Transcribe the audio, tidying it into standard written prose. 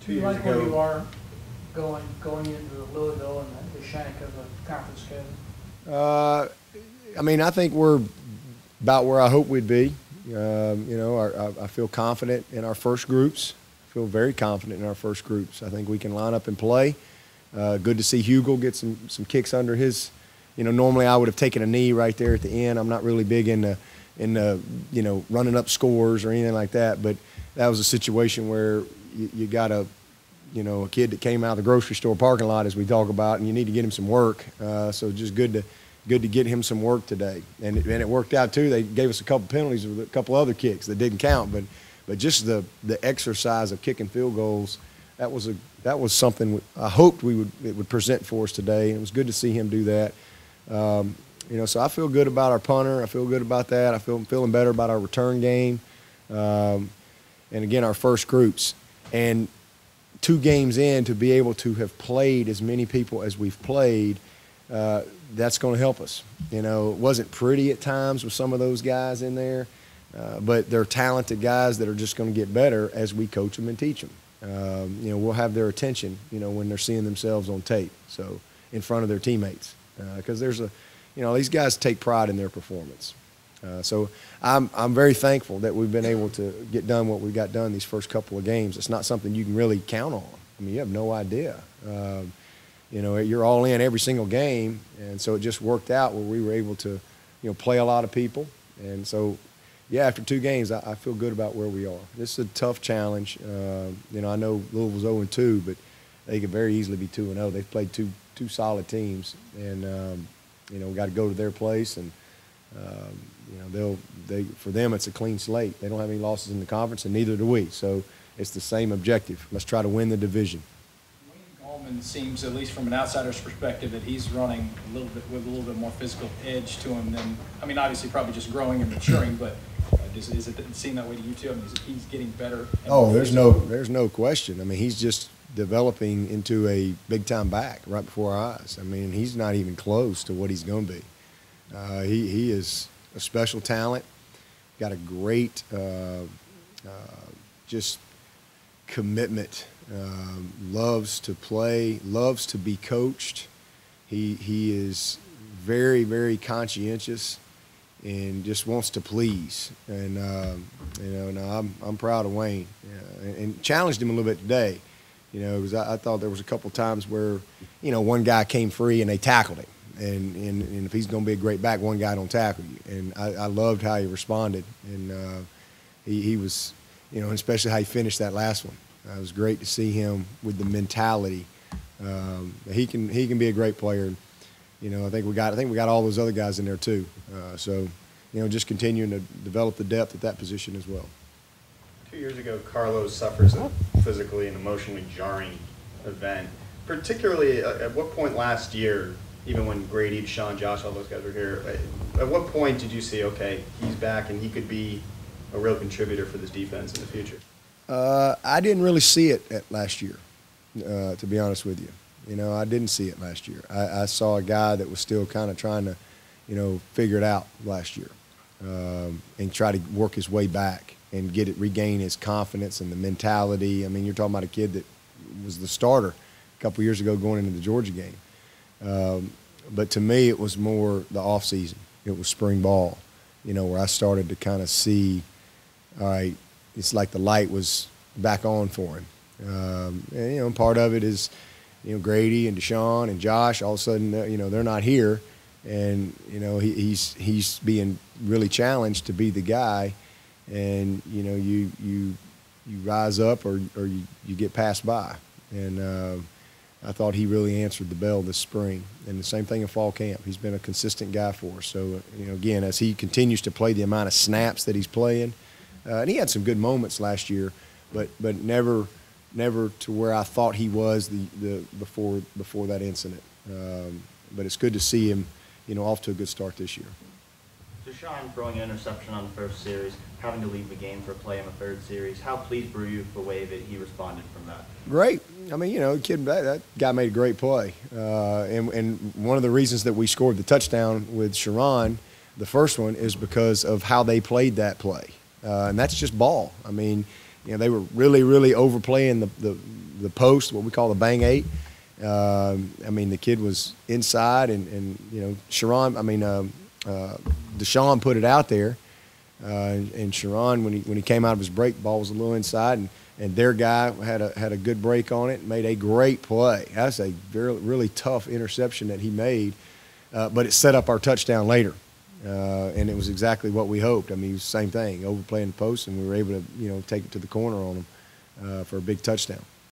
Do you like where you are going into the Louisville and the shank of the conference schedule? I mean, I think we're about where I hope we'd be. You know, I feel confident in our first groups. I feel very confident in our first groups. I think we can line up and play. Good to see Hugel get some kicks under his. You know, normally I would have taken a knee right there at the end. I'm not really big in you know, running up scores or anything like that. But that was a situation where you got a kid that came out of the grocery store parking lot, as we talk about, and you need to get him some work. So just good to get him some work today. And it worked out too. They gave us a couple penalties with a couple other kicks that didn't count, but just the exercise of kicking field goals, that was something I hoped it would present for us today. And it was good to see him do that. You know, so I feel good about our punter. I feel good about that. I'm feeling better about our return game. And again, our first groups. And 2 games in, to be able to have played as many people as we've played, that's going to help us. You know, it wasn't pretty at times with some of those guys in there, but they're talented guys that are just going to get better as we coach them and teach them. You know, we'll have their attention, you know, when they're seeing themselves on tape, so in front of their teammates, because these guys take pride in their performance. So I'm very thankful that we've been able to get done what we got done these first couple of games. It's not something you can really count on. I mean, you have no idea. You know, you're all in every single game, and so it just worked out where we were able to, you know, play a lot of people. And so, yeah, after 2 games, I feel good about where we are. This is a tough challenge. You know, I know Louisville's 0-2, but they could very easily be 2-0. They've played two solid teams, and you know, we got to go to their place and. You know, for them it's a clean slate. They don't have any losses in the conference, and neither do we. So it's the same objective. Let's try to win the division. Wayne Gallman seems, at least from an outsider's perspective, that he's running with a little bit more physical edge to him than, I mean, obviously probably just growing and maturing, but is it seem that way to you too? I mean, he's getting better. Oh, there's no question. I mean, he's just developing into a big-time back right before our eyes. I mean, he's not even close to what he's going to be. He is a special talent, got a great just commitment, loves to play, loves to be coached. He is very, very conscientious and just wants to please. And, you know, no, I'm proud of Wayne, and challenged him a little bit today, you know, because I thought there was a couple times where, you know, one guy came free and they tackled him. And if he's going to be a great back, one guy don't tackle you. And I loved how he responded. And he was, you know, and especially how he finished that last one. It was great to see him with the mentality. He can be a great player. You know, I think we got all those other guys in there too. So, you know, just continuing to develop the depth at that position as well. 2 years ago, Carlos suffers a physically and emotionally jarring event. Particularly, at what point last year, even when Grady, Sean, Josh, all those guys were here, at what point did you see, okay, he's back and he could be a real contributor for this defense in the future? I didn't really see it last year, to be honest with you. You know, I didn't see it last year. I saw a guy that was still kind of trying to, you know, figure it out last year, and try to work his way back and regain his confidence and the mentality. I mean, you're talking about a kid that was the starter a couple years ago going into the Georgia game. But to me, it was more the off season. It was spring ball, you know, where I started to kind of see, all right, it's like the light was back on for him. And, you know, part of it is, you know, Grady and Deshaun and Josh, all of a sudden, you know, they're not here. And, you know, he's being really challenged to be the guy. And, you know, you rise up or you get passed by. And I thought he really answered the bell this spring. And the same thing in fall camp. He's been a consistent guy for us. So, you know, again, as he continues to play the amount of snaps that he's playing, and he had some good moments last year, but never to where I thought he was before that incident. But it's good to see him, you know, off to a good start this year. Deshaun throwing an interception on the first series, having to leave the game for play in the third series. How pleased were you with the way that he responded from that? Great. I mean, you know, that guy made a great play. And one of the reasons that we scored the touchdown with Sharon, the first one, is because of how they played that play. And that's just ball. I mean, you know, they were really, really overplaying the the post, what we call the bang 8. I mean, the kid was inside, and you know, Deshaun put it out there, and Sharon, when he came out of his break, ball was a little inside, and their guy had a good break on it, and made a great play. That's a really tough interception that he made, but it set up our touchdown later, and it was exactly what we hoped. I mean, it was the same thing, overplaying the post, and we were able to, you know, take it to the corner on him for a big touchdown.